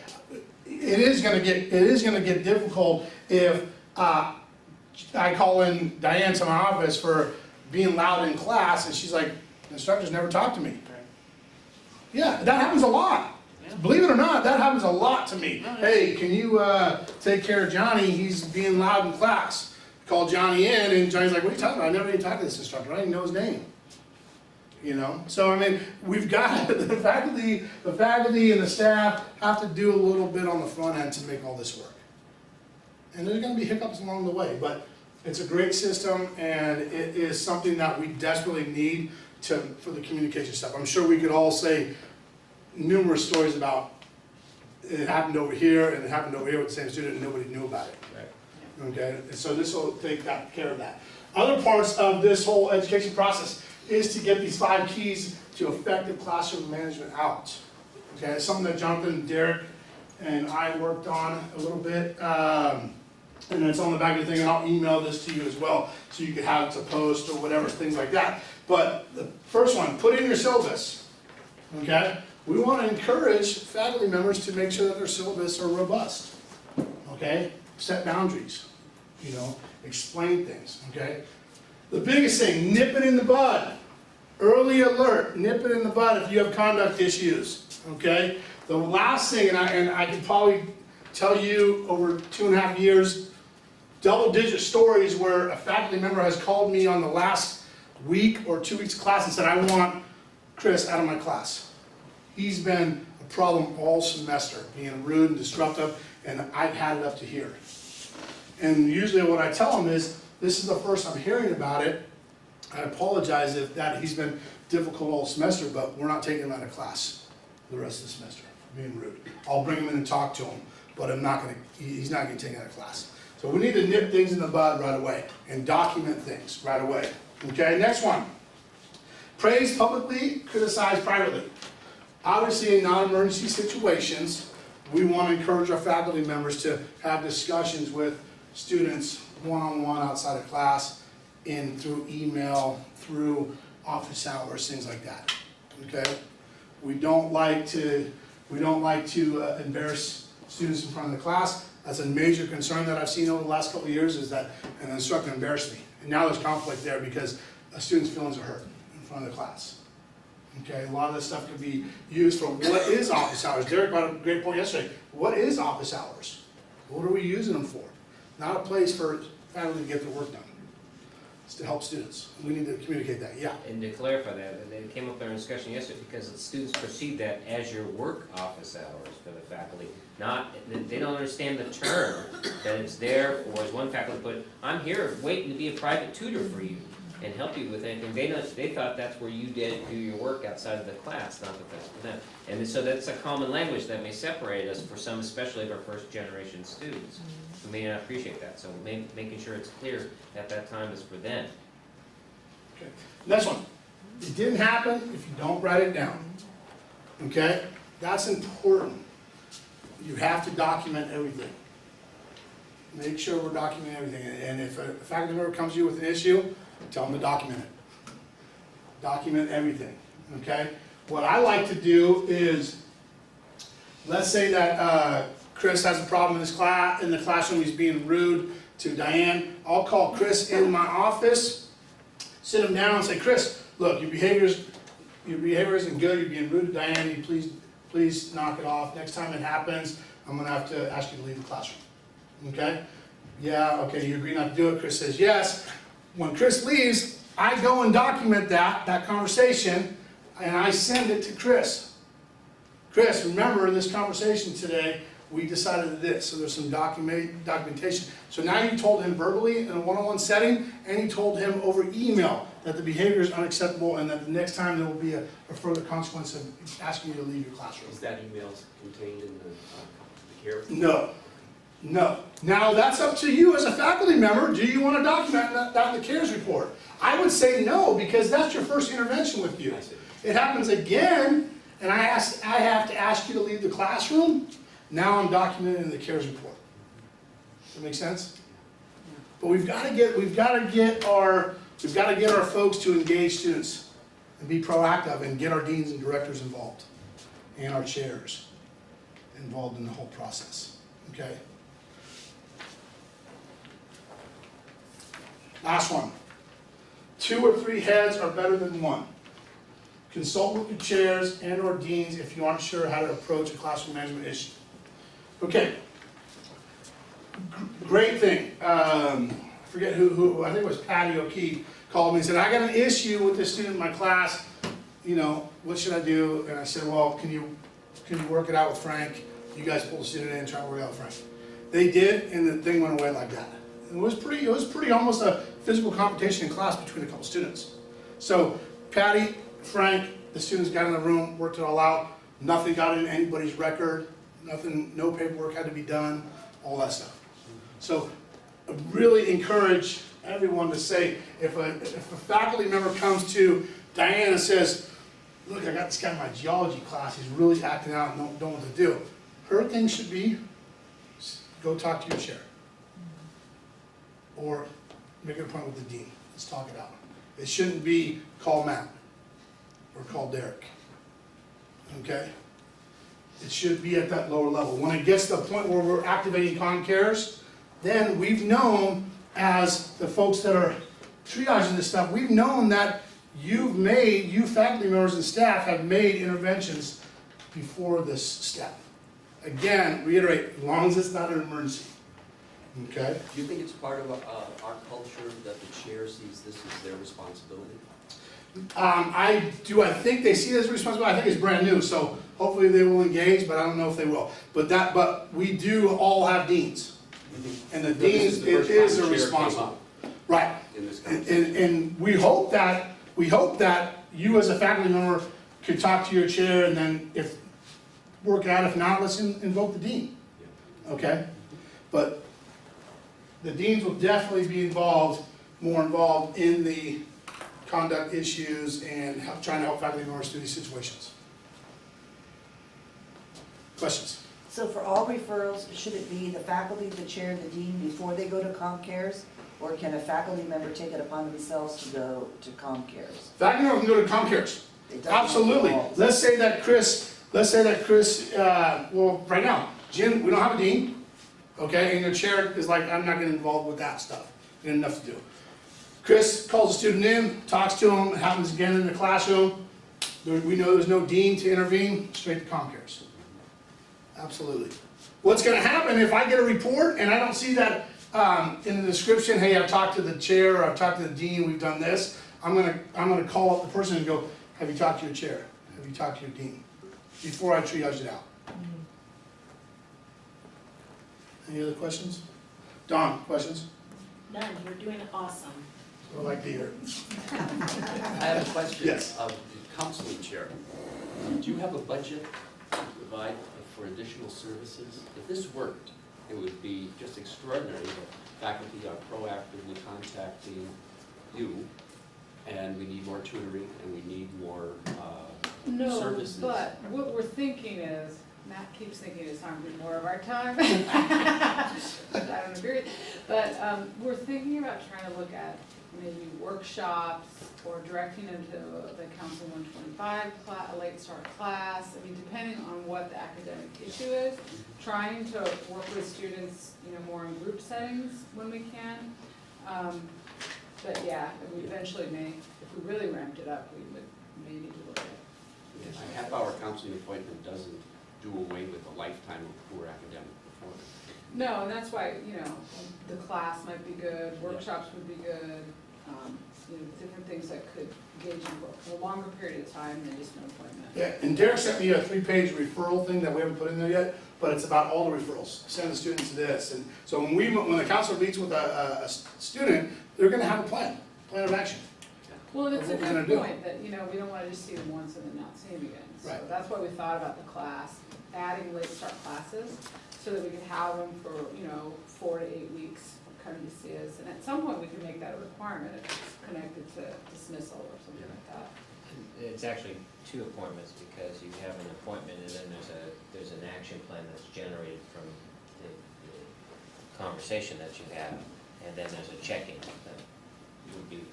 It is gonna get difficult if I call in Diane to my office for being loud in class, and she's like, the instructors never talk to me. Yeah, that happens a lot. Believe it or not, that happens a lot to me. Hey, can you take care of Johnny? He's being loud in class. Call Johnny in, and Johnny's like, what are you talking about? I never even talked to this instructor. I didn't even know his name. You know, so I mean, we've got the faculty and the staff have to do a little bit on the front end to make all this work. And there's going to be hiccups along the way, but it's a great system, and it is something that we desperately need for the communication stuff. I'm sure we could all say numerous stories about it happened over here and it happened over here with the same student and nobody knew about it. Right. Okay, and so this will take care of that. Other parts of this whole education process is to get these 5 keys to effective classroom management out. Okay, it's something that Jonathan, Derek, and I worked on a little bit. And it's on the back of the thing, and I'll email this to you as well, so you can have it to post or whatever, things like that. But the first one, put in your syllabus, okay? We want to encourage faculty members to make sure that their syllabus are robust, okay? Set boundaries, you know, explain things, okay? The biggest thing, nip it in the bud. Early alert, nip it in the bud if you have conduct issues, okay? The last thing, and I can probably tell you over 2.5 years, double-digit stories where a faculty member has called me on the last week or 2 weeks class and said, I want Chris out of my class. He's been a problem all semester, being rude and disruptive, and I've had it up to here. And usually what I tell him is, this is the first I'm hearing about it. I apologize if that he's been difficult all semester, but we're not taking him out of class the rest of the semester for being rude. I'll bring him in and talk to him, but he's not gonna take out of class. So we need to nip things in the bud right away and document things right away. Okay, next one. Praise publicly, criticize privately. Obviously, in non-emergency situations, we want to encourage our faculty members to have discussions with students one-on-one outside of class, through email, through office hours, things like that. Okay? We don't like to embarrass students in front of the class. That's a major concern that I've seen over the last couple of years, is that an instructor embarrassed me. And now there's conflict there because a student's feelings are hurt in front of the class. Okay, a lot of this stuff can be used for what is office hours. Derek brought a great point yesterday. What is office hours? What are we using them for? Not a place for faculty to get their work done. It's to help students. We need to communicate that, yeah. And to clarify that, it came up in our discussion yesterday, because the students perceive that as your work office hours for the faculty. They don't understand the term, that it's there for, as one faculty put, I'm here waiting to be a private tutor for you and help you with anything. They thought that's where you do your work outside of the class, not that that's for them. And so that's a common language that may separate us for some, especially of our first generation students, who may not appreciate that. So making sure it's clear at that time is for them. Okay. Next one. It didn't happen if you don't write it down. Okay? That's important. You have to document everything. Make sure we're documenting everything. And if a faculty member comes to you with an issue, tell them to document it. Document everything. Okay? What I like to do is, let's say that Chris has a problem in the classroom, he's being rude to Diane. I'll call Chris in my office, sit him down and say, Chris, look, your behavior isn't good, you're being rude to Diane, you please knock it off. Next time it happens, I'm gonna have to ask you to leave the classroom. Okay? Yeah, okay, you agree not to do it? Chris says yes. When Chris leaves, I go and document that conversation, and I send it to Chris. Chris, remember this conversation today, we decided this, so there's some documentation. So now you told him verbally in a one-on-one setting, and you told him over email that the behavior is unacceptable and that the next time there will be a further consequence of asking you to leave your classroom. Is that email contained in the care? No. No. Now that's up to you as a faculty member. Do you want to document that in the CARES report? I would say no, because that's your first intervention with you. It happens again, and I have to ask you to leave the classroom. Now I'm documenting in the CARES report. Does that make sense? But we've got to get our folks to engage students and be proactive and get our deans and directors involved and our chairs involved in the whole process. Okay. Last one. 2 or 3 heads are better than 1. Consult with your chairs and or deans if you aren't sure how to approach a classroom management issue. Okay. Great thing. Forget who, I think it was Patty O'Keefe, called me and said, I got an issue with this student in my class, you know, what should I do? And I said, well, can you work it out with Frank? You guys pull the student in and try to work it out with Frank. They did, and the thing went away like that. It was pretty almost a physical competition in class between a couple students. So Patty, Frank, the students got in the room, worked it all out. Nothing got in anybody's record. Nothing, no paperwork had to be done, all that stuff. So I really encourage everyone to say, if a faculty member comes to Diane and says, look, I got this guy in my geology class, he's really acting out and don't know what to do. Her thing should be, go talk to your chair. Or make an appointment with the dean. Let's talk it out. It shouldn't be call Matt or call Derek. Okay? It should be at that lower level. When it gets to the point where we're activating ComCares, then we've known, as the folks that are triaging this stuff, we've known that you faculty members and staff have made interventions before this step. Again, reiterate, as long as it's not an emergency. Okay? Do you think it's part of our culture that the chair sees this as their responsibility? I think they see it as a responsibility. I think it's brand new, so hopefully they will engage, but I don't know if they will. But we do all have deans. And the deans, it is a responsibility. Right. In this conversation. And we hope that you as a faculty member could talk to your chair and then if work out, if not, let's invoke the dean. Okay? But the deans will definitely be more involved in the conduct issues and trying to help faculty members through these situations. Questions? So for all referrals, should it be the faculty, the chair, the dean before they go to ComCares? Or can a faculty member take it upon themselves to go to ComCares? Faculty member can go to ComCares. It doesn't have to Absolutely. all- Let's say that Chris, well, right now, Jim, we don't have a dean, okay, and your chair is like, I'm not getting involved with that stuff. Got enough to do. Chris calls a student in, talks to him, it happens again in the classroom. We know there's no dean to intervene, straight to ComCares. Absolutely. What's gonna happen if I get a report and I don't see that in the description, hey, I've talked to the chair, or I've talked to the dean, we've done this, I'm gonna call up the person and go, have you talked to your chair? Have you talked to your dean? Before I triage it out. Any other questions? Don, questions? None, you're doing awesome. I'd like to hear. I have a question. Yes. Of the counseling chair. Do you have a budget to provide for additional services? If this worked, it would be just extraordinary that faculty are proactively contacting you, and we need more tutoring, and we need more services. No, but what we're thinking is, Matt keeps thinking it's time to be more of our time. I don't agree, but we're thinking about trying to look at maybe workshops or directing them to the Council 125 class, a late start class. I mean, depending on what the academic issue is, trying to work with students, more in group settings when we can. But yeah, we eventually may, if we really ramped it up, we may need to look at it. A half-hour counseling appointment doesn't do away with a lifetime of poor academic performance. No, and that's why, the class might be good, workshops would be good, different things that could engage you for a longer period of time than just an appointment. Yeah, and Derek sent me a 3-page referral thing that we haven't put in there yet, but it's about all the referrals. Send the students to this, and so when the counselor meets with a student, they're gonna have a plan of action. Well, and it's a What we're gonna good do. point that, we don't wanna just see them once and then not see them again. So Right. that's why we thought about the class, adding late start classes, so that we could have them for, 4 to 8 weeks, coming to see us. And at some point, we can make that a requirement if it's connected to dismissal or something like that. It's actually 2 appointments, because you have an appointment and then there's an action plan that's generated from the conversation that you have, and then there's a check-in that would be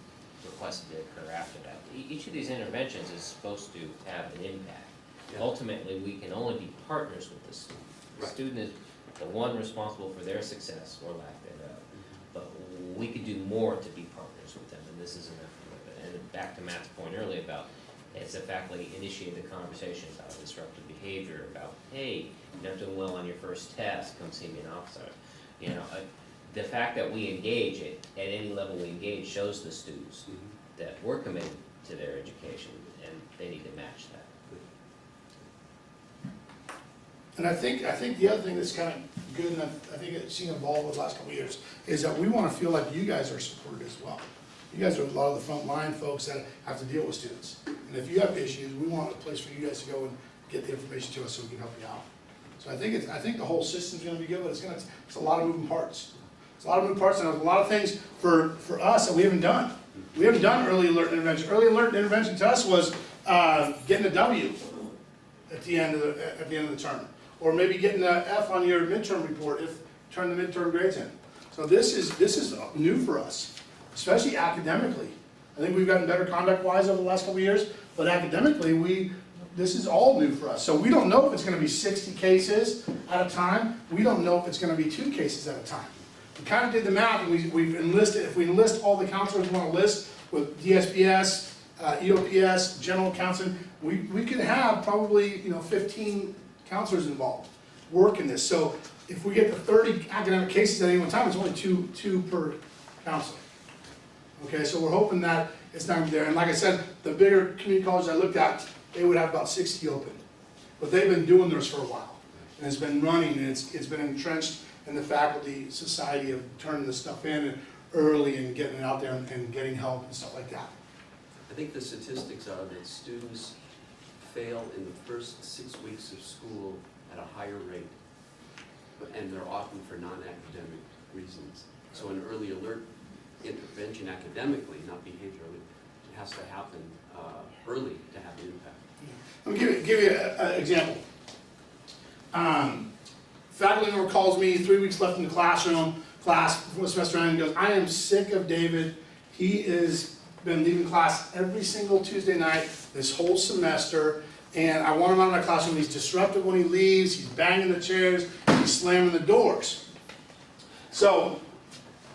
requested to occur after that. Each of these interventions is supposed to have an impact. Yeah. Ultimately, we can only be partners with the student. The Right. student is the one responsible for their success or lack thereof, but we could do more to be partners this is enough of it. And back to Matt's point earlier about, it's the faculty initiate the conversation about disruptive behavior, about, hey, you're not doing well on your first test, come see me in office hours. You know, the fact that we engage at any level we engage shows the students that we're committed to their education, and they need to match that. And I think the other thing that's kind of good, and I think it's seen evolve over the last couple of years, is that we want to feel like you guys are supported as well. You guys are a lot of the frontline folks that have to deal with students. And if you have issues, we want a place for you guys to go and get the information to us so we can help you out. So I think the whole system's gonna be good, but it's a lot of moving parts. It's a lot of moving parts, and there's a lot of things for us that we haven't done. We haven't done early alert intervention. Early alert intervention to us was getting a W at the end of the term, or maybe getting an F on your midterm report if you turn the midterm grades in. So this is new for us, especially academically. I think we've gotten better conduct-wise over the last couple of years, but academically, this is all new for us. So we don't know if it's gonna be 60 cases at a time. We don't know if it's gonna be 2 cases at a time. We kind of did the math, and we've enlisted, if we enlist all the counselors we want to list with DSPS, EOPS, general counseling, we could have probably, 15 counselors involved working this. So if we get to 30 academic cases at any one time, it's only two per counselor. Okay, so we're hoping that it's not gonna be there. And like I said, the bigger community colleges I looked at, they would have about 60 open. But they've been doing theirs for a while. And it's been running, and it's been entrenched in the faculty society of turning this stuff in early and getting it out there and getting help and stuff like that. I think the statistics are that students fail in the first 6 weeks of school at a higher rate, and they're often for non-academic reasons. So an early alert intervention academically, not behaviorally, it has to happen early to have an impact. Let me give you an example. Faculty member calls me 3 weeks left in the class before the semester ends, and goes, I am sick of David. He has been leaving class every single Tuesday night this whole semester, and I want him out of my classroom. He's disruptive when he leaves, he's banging the chairs, he's slamming the doors. So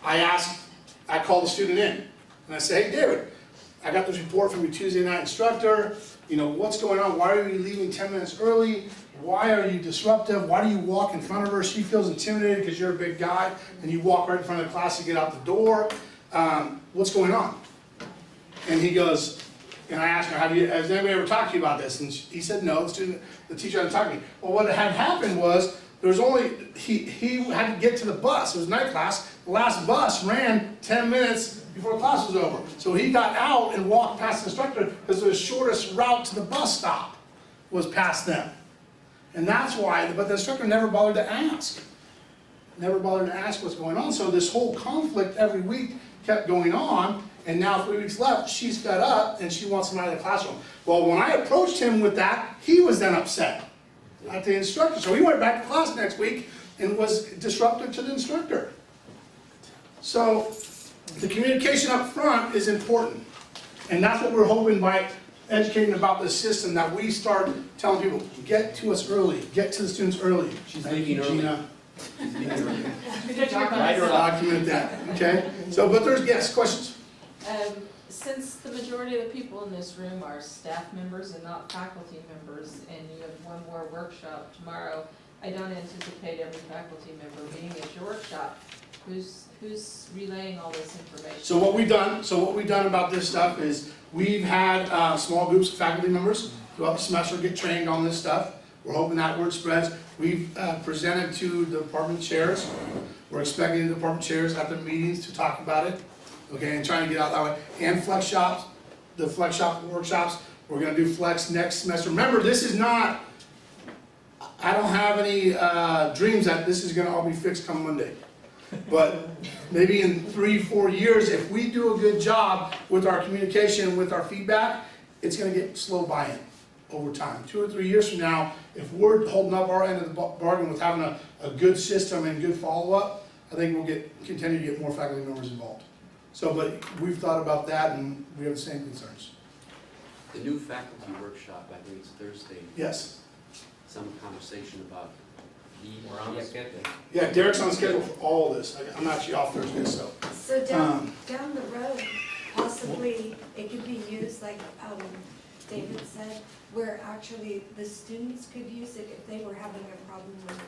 I call the student in, and I say, hey David, I got this report from your Tuesday night instructor. What's going on? Why are you leaving 10 minutes early? Why are you disruptive? Why do you walk in front of her? She feels intimidated because you're a big guy, and you walk right in front of the class to get out the door. What's going on? And he goes, and I asked her, has anybody ever talked to you about this? And he said, no, the teacher hadn't talked to me. Well, what had happened was, he had to get to the bus. It was night class. The last bus ran 10 minutes before class was over. So he got out and walked past the instructor because the shortest route to the bus stop was past them. And that's why, but the instructor never bothered to ask. Never bothered to ask what's going on. So this whole conflict every week kept going on, and now 3 weeks left, she's fed up and she wants him out of the classroom. Well, when I approached him with that, he was then upset at the instructor. So he went back to class next week and was disruptive to the instructor. So the communication up front is important. And that's what we're hoping by educating about this system, that we start telling people, get to us early, get to the students early. She's Thank leaving you, early. Gina. Right or Document that, okay? So, but there's, yes, questions? Since the majority of the people in this room are staff members and not faculty members, and you have one more workshop tomorrow, I don't anticipate every faculty member being at your workshop. Who's relaying all this information? So what we've done about this stuff is we've had small groups of faculty members throughout the semester get trained on this stuff. We're hoping that word spreads. We've presented to the department chairs. We're expecting the department chairs at the meetings to talk about it, okay, and trying to get out that way. And flex shops, the flex shop workshops, we're gonna do flex next semester. Remember, this is not, I don't have any dreams that this is gonna all be fixed come Monday. But maybe in 3-4 years, if we do a good job with our communication, with our feedback, it's gonna get slow buy-in over time. 2 or 3 years from now, if we're holding up our end of the bargain with having a good system and good follow-up, I think we'll continue to get more faculty members involved. So, but we've thought about that, and we have the same concerns. The new faculty workshop, I think it's Thursday, Yes. some conversation about We're on the schedule. Yeah, Derek's on schedule for all this. I'm actually off Thursday, so. So down the road, possibly it could be used, like David said, where actually the students could use it if they were having a problem with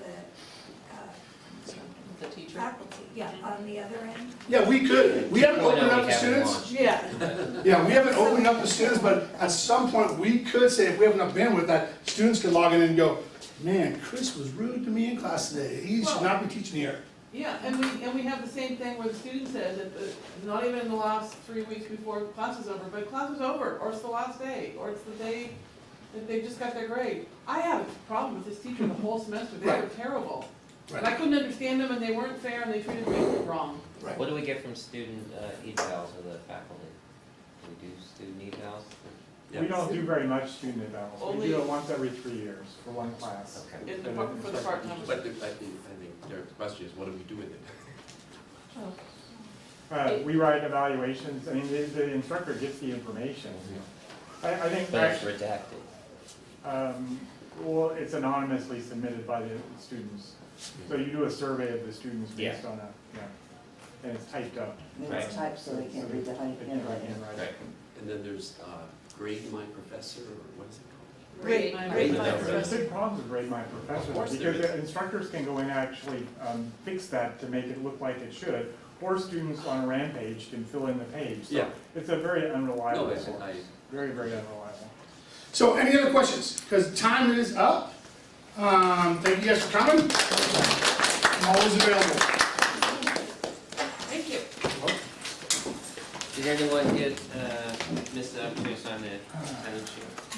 The teacher. faculty, yeah, on the other end. Yeah, we could, we haven't Point opened out up we to haven't students. Yeah, Yeah, we haven't opened up to students, but at some point, we could say, if we have enough bandwidth, that students could log in and go, man, Chris was rude to me in class today, he should not be teaching here. yeah, and we have the same thing where the student says that, not even in the last 3 weeks before class is over, but class is over, or it's the last day, or it's the day that they just got their grade. I had a problem with this teacher the whole semester, they were Right. terrible. Right. And I couldn't understand them, and they weren't fair, and they treated me wrong. Right. What do we get from student evals of the faculty? Do we do student evals? We don't do very much student evals. We Only- do it once every 3 years for one class. Okay. In the, for the part-time. But I think their question is, what do we do with it? We write evaluations, I mean, the instructor gets the information. I think But it's actually, redacted. well, it's anonymously submitted by the students. So you do a survey of the students based Yeah. on and it's typed up. And Right. it's typed so they can't read the They can't write handwriting. Right. And then there's Grade My Professor, or what is it called? Great, Great, my no, There's big problems with Grade My Of Professor, course there because is. the instructors can go in and actually fix that to make it look like it should, or students on a rampage can fill in the page. So Yeah. it's a very unreliable No, source, very, very unreliable. So any other questions? Because time is up. Thank you guys for coming. I'm always available. Thank you. Did anyone get, miss the opportunity to sign the sign-in sheet?